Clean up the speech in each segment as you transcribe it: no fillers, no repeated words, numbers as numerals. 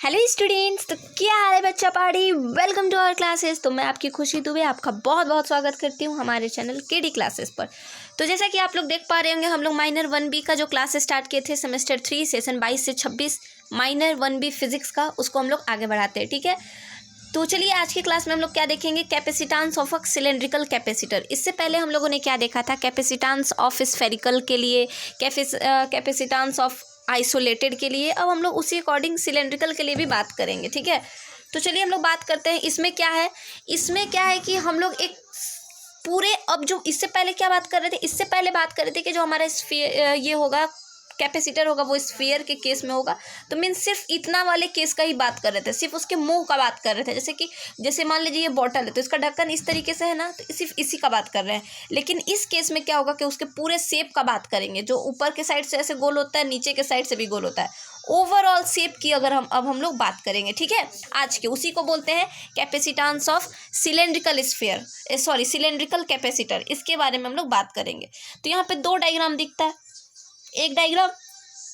Hello students, तो क्या हाल है बच्चा party. Welcome to our classes. तो मैं आपकी खुशी दुबे आपका बहुत बहुत स्वागत करती हूँ हमारे चैनल केडी क्लासेस पर। तो जैसा कि आप लोग देख पा रहे होंगे, हम लोग माइनर 1B का जो क्लास स्टार्ट किए थे सेमेस्टर 3 सेशन 22 से 26 माइनर 1B फिजिक्स का, उसको हम लोग आगे बढ़ाते हैं। ठीक है, तो चलिए आज की क्लास में हम लोग क्या देखेंगे, capacitance of a cylindrical capacitor. इससे पहले हम लोगों ने क्या देखा था, कैपेसिटेंस ऑफ स्फेरिकल के लिए, कैपेसिटेंस ऑफ आइसोलेटेड के लिए। अब हम लोग उसी अकॉर्डिंग सिलेंड्रिकल के लिए भी बात करेंगे। ठीक है, तो चलिए हम लोग बात करते हैं। इसमें क्या है कि हम लोग एक पूरे, अब जो इससे पहले क्या बात कर रहे थे, इससे पहले बात कर रहे थे कि जो हमारा ये होगा कैपेसिटर होगा वो स्फीयर के केस में होगा। तो मीन सिर्फ इतना वाले केस का ही बात कर रहे थे, सिर्फ उसके मुंह का बात कर रहे थे। जैसे मान लीजिए ये बॉटल है तो इसका ढक्कन इस तरीके से है ना, तो सिर्फ इसी का बात कर रहे हैं। लेकिन इस केस में क्या होगा कि उसके पूरे शेप का बात करेंगे, जो ऊपर के साइड से ऐसे गोल होता है, नीचे के साइड से भी गोल होता है। ओवरऑल शेप की अगर हम लोग बात करेंगे, ठीक है, आज के उसी को बोलते हैं capacitance of cylindrical cylindrical capacitor. इसके बारे में हम लोग बात करेंगे। तो यहाँ पे दो डायग्राम दिखता है। एक डायग्राम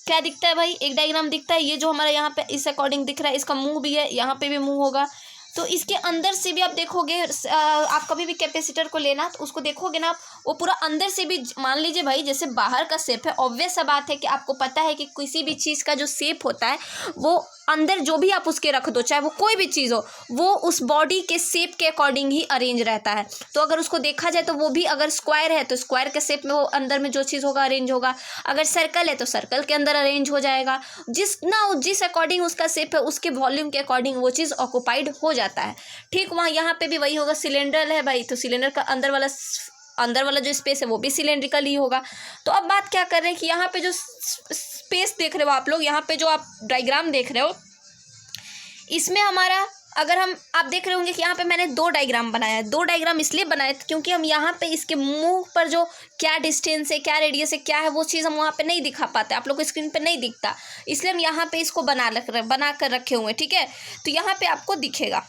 क्या दिखता है भाई, एक डायग्राम दिखता है ये जो हमारा यहाँ पे इस अकॉर्डिंग दिख रहा है, इसका मुंह भी है, यहाँ पे भी मुंह होगा। तो इसके अंदर से भी आप देखोगे, आप कभी भी कैपेसिटर को लेना तो उसको देखोगे ना, वो पूरा अंदर से भी, मान लीजिए भाई जैसे बाहर का शेप है, ऑब्वियस सा बात है कि आपको पता है कि किसी भी चीज़ का जो शेप होता है वो अंदर जो भी आप उसके रख दो, चाहे वो कोई भी चीज़ हो, वो उस बॉडी के शेप के अकॉर्डिंग ही अरेंज रहता है। तो अगर उसको देखा जाए तो वो भी, अगर स्क्वायर है तो स्क्वायर के शेप में वो अंदर में जो चीज़ होगा अरेंज होगा, अगर सर्कल है तो सर्कल के अंदर अरेंज हो जाएगा। जिस अकॉर्डिंग उसका शेप है उसके वॉल्यूम के अकॉर्डिंग वो चीज़ ऑक्यूपाइड हो जाता है। ठीक वहाँ यहाँ पे भी वही होगा। सिलेंडर है भाई, तो सिलेंडर का अंदर वाला जो स्पेस है वो भी सिलेंड्रिकल ही होगा। तो अब बात क्या कर रहे हैं कि यहाँ पे जो स्पेस देख रहे हो आप लोग, यहाँ पे जो आप डायग्राम देख रहे हो, इसमें हमारा, अगर आप देख रहे होंगे कि यहाँ पे मैंने दो डायग्राम बनाया है। दो डायग्राम इसलिए बनाए क्योंकि हम यहाँ पे इसके मुंह पर जो क्या डिस्टेंस है, क्या रेडियस है, क्या है, वो चीज़ हम वहाँ पे नहीं दिखा पाते, आप लोग को स्क्रीन पे नहीं दिखता, इसलिए हम यहाँ पे इसको बना कर रखे हुए हैं। ठीक है, तो यहाँ पे आपको दिखेगा।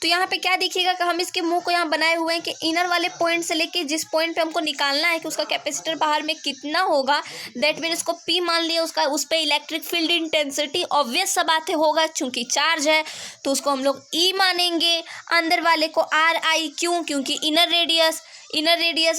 तो यहाँ पे क्या दिखेगा कि हम इसके मुंह को यहाँ बनाए हुए हैं कि इनर वाले पॉइंट से लेके जिस पॉइंट पे हमको निकालना है कि उसका कैपेसिटर बाहर में कितना होगा, दैट मीन इसको P मान लिया, उसका उस पर इलेक्ट्रिक फील्ड इंटेंसिटी ऑब्वियस सा बात है होगा, चूंकि चार्ज है तो उसको हम लोग E मानेंगे, अंदर वाले को RI। क्यों? क्योंकि इनर रेडियस,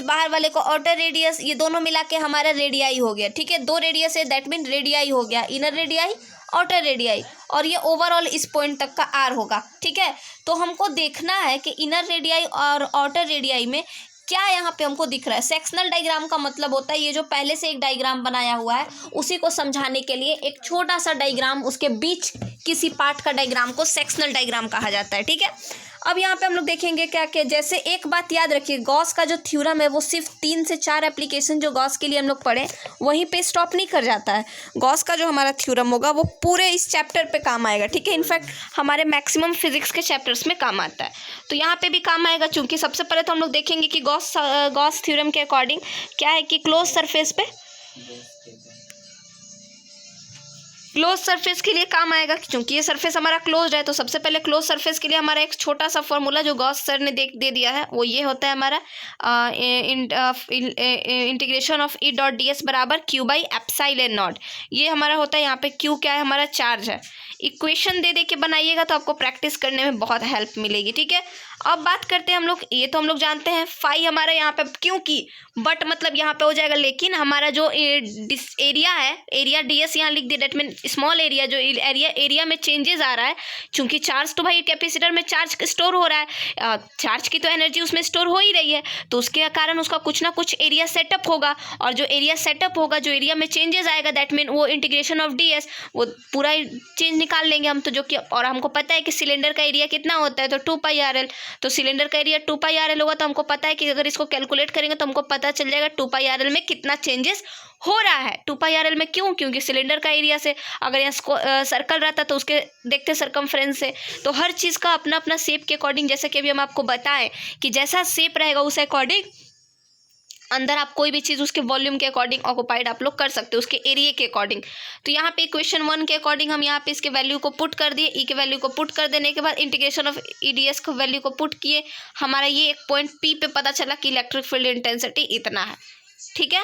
बाहर वाले को आउटर रेडियस, ये दोनों मिला के हमारा रेडियाई हो गया। ठीक है, दो रेडियस है, दैट मीन रेडियाई हो गया, इनर रेडियाई आउटर रेडियाई, और ये ओवरऑल इस पॉइंट तक का आर होगा। ठीक है, तो हमको देखना है कि इनर रेडियाई और आउटर रेडियाई में क्या यहाँ पे हमको दिख रहा है। सेक्शनल डायग्राम का मतलब होता है ये जो पहले से एक डायग्राम बनाया हुआ है उसी को समझाने के लिए एक छोटा सा डायग्राम, उसके बीच किसी पार्ट का डायग्राम को सेक्शनल डायग्राम कहा जाता है। ठीक है, अब यहाँ पे हम लोग देखेंगे क्या कि जैसे एक बात याद रखिए, गॉस का जो थ्योरम है वो सिर्फ 3 से 4 एप्लीकेशन जो गॉस के लिए हम लोग पढ़े वहीं पे स्टॉप नहीं कर जाता है। गॉस का जो हमारा थ्योरम होगा वो पूरे इस चैप्टर पे काम आएगा। ठीक है, इनफैक्ट हमारे मैक्सिमम फिजिक्स के चैप्टर्स में काम आता है, तो यहाँ पे भी काम आएगा। चूँकि सबसे पहले तो हम लोग देखेंगे कि गॉस थ्योरम के अकॉर्डिंग क्या है कि क्लोज सरफेस के लिए काम आएगा। क्योंकि ये सरफेस हमारा क्लोज है, तो सबसे पहले क्लोज सरफेस के लिए हमारा एक छोटा सा फॉर्मूला जो गॉस सर ने दे दिया है वो ये होता है हमारा इंटीग्रेशन ऑफ E.ds बराबर Q/ε0। ये हमारा होता है, यहाँ पे Q क्या है, हमारा चार्ज है। इक्वेशन दे के बनाइएगा तो आपको प्रैक्टिस करने में बहुत हेल्प मिलेगी। ठीक है, अब बात करते हैं हम लोग, ये तो हम लोग जानते हैं फाई हमारा यहाँ पे क्योंकि बट मतलब यहाँ पे हो जाएगा, लेकिन हमारा जो एरिया है, एरिया ds यहाँ लिख दिया, डेट मीन स्मॉल एरिया, जो एरिया में चेंजेस आ रहा है, चूंकि चार्ज तो भाई कैपेसिटर में चार्ज स्टोर हो रहा है, चार्ज की तो एनर्जी उसमें स्टोर हो ही रही है, तो उसके कारण उसका कुछ ना कुछ एरिया सेटअप होगा, और जो एरिया सेटअप होगा, जो एरिया में चेंजेस आएगा, दैट मीन वो इंटीग्रेशन ऑफ ds वो पूरा चेंज निकाल लेंगे हम, तो जो कि, और हमको पता है कि सिलेंडर का एरिया कितना होता है, तो 2πRL, तो सिलेंडर का एरिया 2πRL होगा, तो हमको पता है कि अगर इसको कैलकुलेट करेंगे तो हमको पता चल जाएगा 2πRL में कितना चेंजेस हो रहा है। 2πRL में क्यों? क्योंकि सिलेंडर का एरिया से, अगर यहाँ सर्कल रहता तो उसके देखते सरकमफ्रेंस से, तो हर चीज़ का अपना अपना शेप के अकॉर्डिंग, जैसे कि अभी हम आपको बताएं कि जैसा शेप रहेगा उस अकॉर्डिंग अंदर आप कोई भी चीज़ उसके वॉल्यूम के अकॉर्डिंग ऑक्यूपाइड आप लोग कर सकते हो, उसके एरिया के अकॉर्डिंग। तो यहाँ पे इक्वेशन 1 के अकॉर्डिंग हम यहाँ पे इसके वैल्यू को पुट कर दिए, ई के वैल्यू को पुट कर देने के बाद इंटीग्रेशन ऑफ EDS को वैल्यू को पुट किए, हमारा ये एक पॉइंट P पे पता चला कि इलेक्ट्रिक फील्ड इंटेंसिटी इतना है। ठीक है,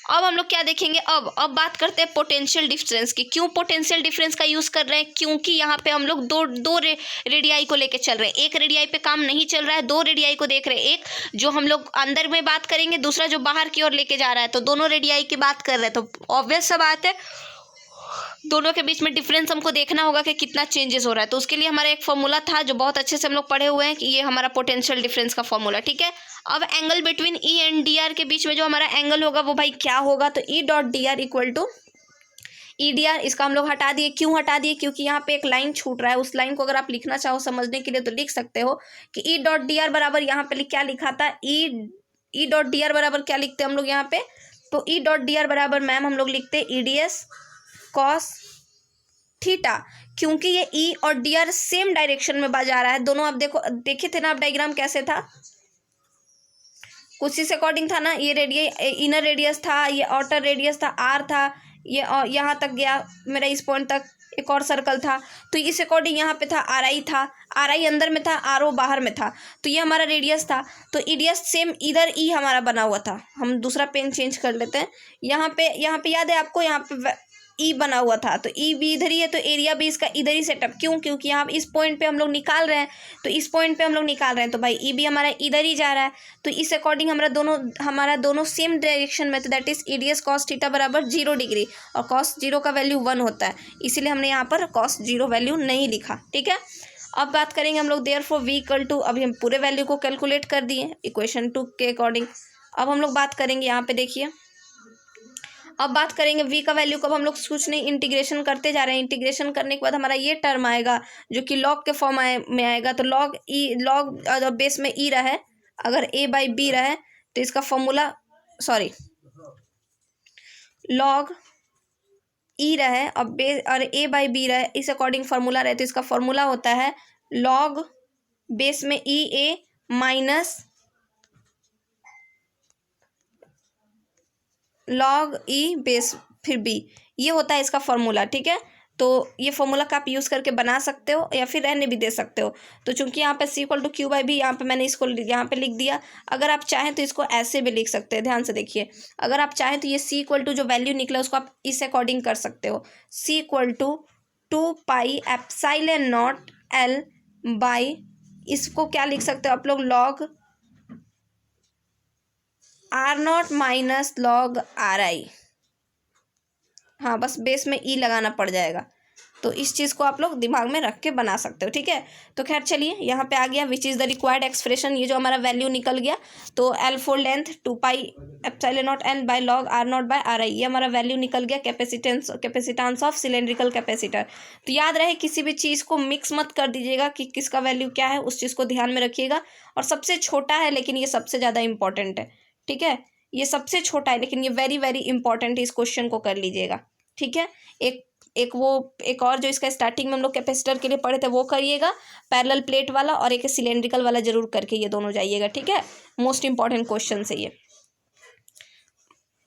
अब हम लोग क्या देखेंगे, अब बात करते हैं पोटेंशियल डिफरेंस की। क्यों पोटेंशियल डिफरेंस का यूज़ कर रहे हैं? क्योंकि यहाँ पे हम लोग दो रेडियाई को लेके चल रहे हैं। एक रेडियाई पे काम नहीं चल रहा है, दो रेडियाई को देख रहे हैं। एक जो हम लोग अंदर में बात करेंगे, दूसरा जो बाहर की ओर लेके जा रहा है। तो दोनों रेडियाई की बात कर रहे हैं, तो ऑब्वियस सा बात है दोनों के बीच में डिफरेंस हमको देखना होगा कि कितना चेंजेस हो रहा है। तो उसके लिए हमारा एक फॉर्मूला था जो बहुत अच्छे से हम लोग पढ़े हुए हैं कि ये हमारा पोटेंशियल डिफरेंस का फॉर्मूला, ठीक है। अब angle between E and D R के बीच में जो हमारा एंगल होगा वो भाई क्या होगा, तो E dot D R equal to E D R. इसका हम लोग हटा दिए। क्यों हटा दिए? क्योंकि यहाँ पे एक लाइन छूट रहा है। उस लाइन को अगर आप लिखना चाहो समझने के लिए तो लिख सकते हो कि ई डॉट डी आर बराबर यहाँ पे क्या लिखा था, ई डॉट डी आर बराबर क्या लिखते हैं हम लोग यहाँ पे, तो ई डॉट डी आर बराबर मैम हम लोग लिखते हैं E D S cos theta. क्योंकि ये ई और डी आर सेम डायरेक्शन में जा रहा है दोनों। आप देखो, देखे थे ना आप डायग्राम कैसे था, कुछ इस अकॉर्डिंग था ना। ये इनर रेडियस था, ये आउटर रेडियस था, आर था, ये यहाँ तक गया मेरा, इस पॉइंट तक एक और सर्कल था। तो इस अकॉर्डिंग यहाँ पे था आर आई था, आर आई अंदर में था, आर ओ बाहर में था। तो ये हमारा रेडियस था। तो रेडियस सेम इधर ई हमारा बना हुआ था। हम दूसरा पेन चेंज कर लेते हैं। यहाँ पे याद है आपको, यहाँ पे ई बना हुआ था, तो ई भी इधर ही है, तो एरिया भी इसका इधर ही सेटअप। क्यों? क्योंकि यहाँ इस पॉइंट पे हम लोग निकाल रहे हैं, तो इस पॉइंट पे हम लोग निकाल रहे हैं, तो भाई ई भी हमारा इधर ही जा रहा है। तो इस अकॉर्डिंग हमारा दोनों सेम डायरेक्शन में, तो that is E D S cos theta बराबर 0 डिग्री। और कॉस 0 का वैल्यू 1 होता है, इसीलिए हमने यहाँ पर कॉस 0 वैल्यू नहीं लिखा, ठीक है। अब बात करेंगे हम लोग देयरफॉर v इक्वल टू, अभी हम पूरे वैल्यू को कैलकुलेट कर दिए इक्वेशन 2 के अकॉर्डिंग। अब हम लोग बात करेंगे यहाँ पे, देखिए अब बात करेंगे v का वैल्यू को। अब हम लोग कुछ नहीं, इंटीग्रेशन करते जा रहे हैं। इंटीग्रेशन करने के बाद हमारा ये टर्म आएगा जो कि लॉग के फॉर्म में आएगा। तो लॉग बेस में ई रहा है, अगर a बाई बी रहे तो इसका फॉर्मूला, सॉरी लॉग ई रहे और a बाई बी रहे, इस अकॉर्डिंग फार्मूला रहे, तो इसका फॉर्मूला होता है लॉग बेस में ई ए माइनस लॉग ई बेस फिर बी, ये होता है इसका फॉर्मूला, ठीक है। तो ये फॉर्मूला का आप यूज़ करके बना सकते हो या फिर रहने भी दे सकते हो। तो चूंकि यहाँ पे C equal to Q by B, यहाँ पे मैंने इसको यहाँ पे लिख दिया। अगर आप चाहें तो इसको ऐसे भी लिख सकते हैं, ध्यान से देखिए। अगर आप चाहें तो ये सी इक्वल टू जो वैल्यू निकला उसको आप इस अकॉर्डिंग कर सकते हो, C equal to 2 pi epsilon not L by, इसको क्या लिख सकते हो आप लोग, log R not minus log R I. हाँ, बस बेस में ई लगाना पड़ जाएगा। तो इस चीज़ को आप लोग दिमाग में रख के बना सकते हो, ठीक है। तो खैर चलिए, यहाँ पे आ गया which is the required expression, ये जो हमारा वैल्यू निकल गया। तो L four length 2 pi epsilon not an by log R not by are आई, ये हमारा वैल्यू निकल गया कैपेसिटेंस ऑफ सिलेंड्रिकल कैपेसिटर। तो याद रहे किसी भी चीज़ को मिक्स मत कर दीजिएगा कि किसका वैल्यू क्या है, उस चीज़ को ध्यान में रखिएगा। और सबसे छोटा है लेकिन ये सबसे ज़्यादा इंपॉर्टेंट है, ठीक है। ये सबसे छोटा है लेकिन ये वेरी वेरी इंपॉर्टेंट है, इस क्वेश्चन को कर लीजिएगा, ठीक है। एक और जो इसका स्टार्टिंग में हम लोग कैपेसिटर के लिए पढ़े थे वो करिएगा, पैरेलल प्लेट वाला, और एक सिलेंड्रिकल वाला जरूर करके ये दोनों जाइएगा, ठीक है। मोस्ट इंपॉर्टेंट क्वेश्चन है ये।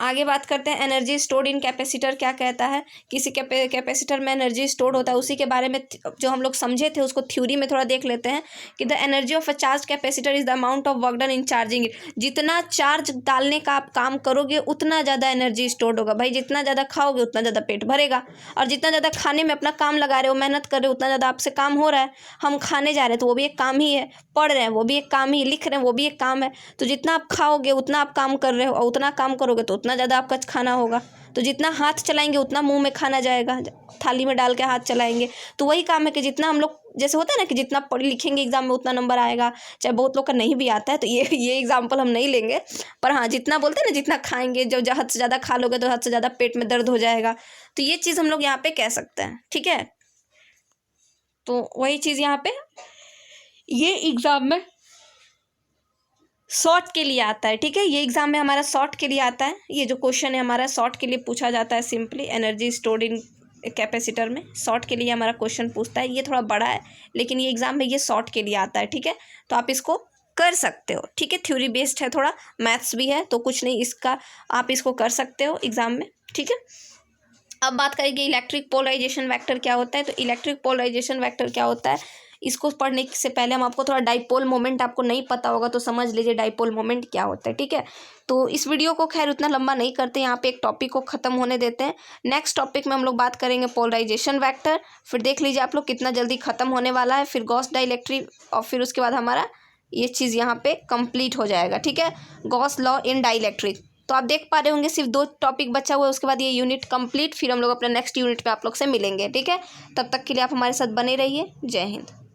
आगे बात करते हैं एनर्जी स्टोर्ड इन कैपेसिटर क्या कहता है। किसी कैपेसिटर में एनर्जी स्टोर्ड होता है, उसी के बारे में जो हम लोग समझे थे उसको थ्योरी में थोड़ा देख लेते हैं कि the energy of a charge capacitor is the amount of work done in charging it. जितना चार्ज डालने का आप काम करोगे उतना ज़्यादा एनर्जी स्टोर्ड होगा। भाई जितना ज़्यादा खाओगे उतना ज़्यादा पेट भरेगा, और जितना ज़्यादा खाने में अपना काम लगा रहे हो, मेहनत कर रहे हो, उतना ज़्यादा आपसे काम हो रहा है। हम खाने जा रहे हैं तो वो भी एक काम ही है, पढ़ रहे हैं वो भी एक काम ही, लिख रहे हैं वो भी एक काम है। तो जितना आप खाओगे उतना आप काम कर रहे हो, और उतना काम करोगे तो उतना ज़्यादा आपका खाना होगा। तो जितना हाथ चलाएंगे उतना मुंह में खाना जाएगा, थाली में डाल के हाथ चलाएंगे। तो वही काम है कि जितना हम लोग, जैसे होता है ना कि जितना पढ़ लिखेंगे एग्जाम में उतना नंबर आएगा, चाहे बहुत लोग का नहीं भी आता है, तो ये एग्जाम्पल हम नहीं लेंगे। पर हाँ, जितना बोलते हैं ना, जितना खाएंगे, जब हद से ज़्यादा खा लोगे तो हद से ज़्यादा पेट में दर्द हो जाएगा। तो ये चीज़ हम लोग यहाँ पे कह सकते हैं, ठीक है। तो वही चीज़ यहाँ पे ये एग्जाम में शॉर्ट के लिए आता है, ठीक है। ये एग्जाम में हमारा शॉर्ट के लिए आता है। ये जो क्वेश्चन है हमारा शॉर्ट के लिए पूछा जाता है, simply energy stored in capacitor में शॉर्ट के लिए हमारा क्वेश्चन पूछता है। ये थोड़ा बड़ा है लेकिन ये एग्जाम में ये शॉर्ट के लिए आता है, ठीक है। तो आप इसको कर सकते हो, ठीक है। थ्योरी बेस्ड है, थोड़ा मैथ्स भी है, तो कुछ नहीं, इसका आप इसको कर सकते हो एग्जाम में, ठीक है। अब बात करेंगे इलेक्ट्रिक पोलराइजेशन वेक्टर क्या होता है। तो इलेक्ट्रिक पोलराइजेशन वेक्टर क्या होता है, इसको पढ़ने से पहले हम आपको थोड़ा डाइपोल मोमेंट, आपको नहीं पता होगा तो समझ लीजिए डाइपोल मोमेंट क्या होता है, ठीक है। तो इस वीडियो को खैर उतना लंबा नहीं करते, यहाँ पे एक टॉपिक को ख़त्म होने देते हैं। नेक्स्ट टॉपिक में हम लोग बात करेंगे पोलराइजेशन वेक्टर, फिर देख लीजिए आप लोग कितना जल्दी ख़त्म होने वाला है, फिर गॉस डाइलेक्ट्रिक, और फिर उसके बाद हमारा ये चीज़ यहाँ पे कंप्लीट हो जाएगा, ठीक है, गॉस लॉ इन डाइलेक्ट्रिक। तो आप देख पा रहे होंगे सिर्फ 2 टॉपिक बचा हुआ है, उसके बाद ये यूनिट कंप्लीट, फिर हम लोग अपने नेक्स्ट यूनिट में आप लोग से मिलेंगे, ठीक है। तब तक के लिए आप हमारे साथ बने रहिए। जय हिंद।